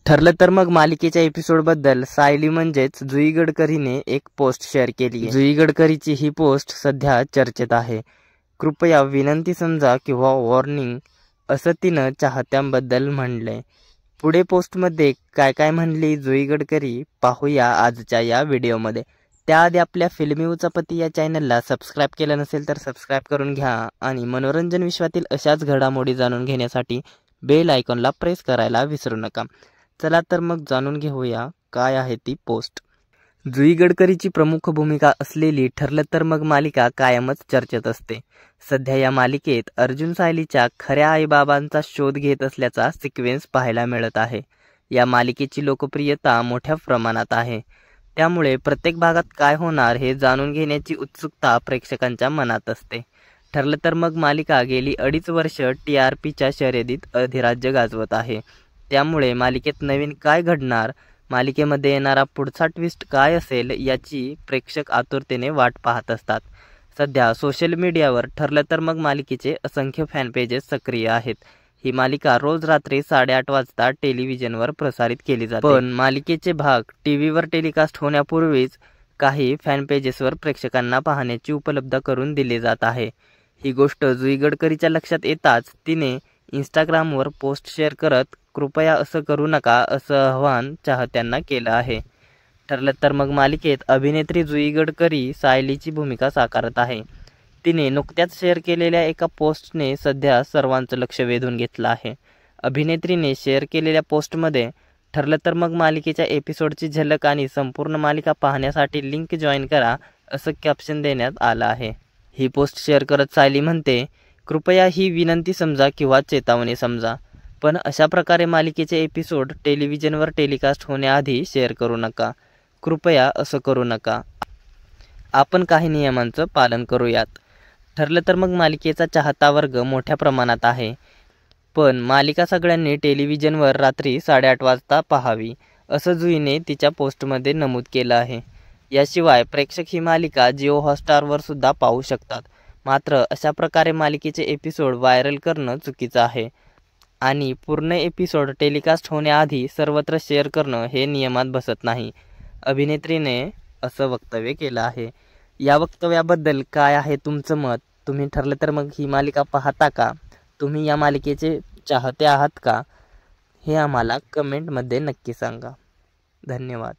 ठरलं तर मग मालिकेच्या एपिसोडबद्दल सायली म्हणजेच जुई गडकरीने एक पोस्ट शेअर केली आहे। जुई गडकरीची ही पोस्ट सध्या चर्चेत आहे। कृपया विनंती समजा किंवा वॉर्निंग असं तिनं चाहत्यांबद्दल म्हणलंय। पुढे पोस्टमध्ये काय काय म्हणली जुई गडकरी पाहूया आजच्या या व्हिडिओमध्ये। त्याआधी आपल्या फिल्मी उचापती या चॅनलला सबस्क्राईब केलं नसेल तर सबस्क्राईब करून घ्या आणि मनोरंजन विश्वातील अशाच घडामोडी जाणून घेण्यासाठी बेल आयकॉनला प्रेस करायला विसरू नका। चला तर मग जाणून घेऊया काय आहे ती पोस्ट। जुई गडकरीची प्रमुख भूमिका असलेली ठरलं तर मग मालिका कायमच चर्चेत असते। सध्या या मालिकेत अर्जुन सायलीच्या खऱ्या आईबाबांचा शोध घेत असल्याचा सिक्वेन्स पाहायला मिळत आहे। या मालिकेची लोकप्रियता मोठ्या प्रमाणात आहे, त्यामुळे प्रत्येक भागात काय होणार हे जाणून घेण्याची उत्सुकता प्रेक्षकांच्या मनात असते। ठरलं तर मग मालिका गेली 2.5 वर्ष TRPच्या शर्यतीत अधिराज्य गाजवत आहे, त्यामुळे मालिकेत नवीन काय घडणार, मालिकेमध्ये येणारा पुढचा ट्विस्ट काय असेल याची प्रेक्षक आतुरतेने वाट पाहत असतात। सध्या सोशल मीडियावर ठरलं तर मग मालिकेचे असंख्य फॅन पेजेस सक्रिय आहेत। ही मालिका रोज रात्री 8:30 वाजता टेलिव्हिजनवर प्रसारित केली जाते, पण मालिकेचे भाग टीव्हीवर टेलिकास्ट होण्यापूर्वीच काही फॅन पेजेसवर प्रेक्षकांना पाहण्याची उपलब्ध करून दिली जात आहे। ही गोष्ट जुई गडकरीच्या लक्षात येताच तिने इंस्टाग्रामवर पोस्ट शेअर करत कृपया असं करू नका असं आवाहन चाहत्यांना केलं आहे। ठरलं तर मग मालिकेत अभिनेत्री जुई गडकरी सायलीची भूमिका साकारत आहे। तिने नुकत्याच शेअर केलेल्या एका पोस्टने सध्या सर्वांचं लक्ष वेधून घेतलं आहे। अभिनेत्रीने शेअर केलेल्या पोस्टमध्ये ठरलं तर मग मालिकेच्या एपिसोडची झलक आणि संपूर्ण मालिका पाहण्यासाठी लिंक जॉईन करा असं कॅप्शन देण्यात आलं आहे। ही पोस्ट शेअर करत सायली म्हणते, कृपया ही विनंती समजा किंवा चेतावणी समजा, पण अशा प्रकारे मालिकेचे एपिसोड टेलिव्हिजनवर टेलिकास्ट होण्याआधी शेअर करू नका। कृपया असं करू नका। आपण काही नियमांचं पालन करूयात। ठरलं तर मग मालिकेचा चाहता वर्ग मोठ्या प्रमाणात आहे, पण मालिका सगळ्यांनी टेलिव्हिजनवर रात्री 8:30 वाजता पाहावी असं जुईने तिच्या पोस्टमध्ये नमूद केलं आहे। याशिवाय प्रेक्षक ही मालिका जिओ हॉटस्टारवर सुद्धा पाहू शकतात, मात्र अशा प्रकारे मालिकेचे एपिसोड व्हायरल करणं चुकीचं आहे आणि पूर्ण एपिसोड टेलिकास्ट होण्याआधी सर्वत्र शेअर करणं हे नियमात बसत नाही, अभिनेत्रीने असं वक्तव्य केलं आहे। या वक्तव्याबद्दल काय आहे तुमचं मत? तुम्ही ठरलं तर मग ही मालिका पाहता का? तुम्ही या मालिकेचे चाहते आहात का? हे आम्हाला कमेंटमध्ये नक्की सांगा। धन्यवाद।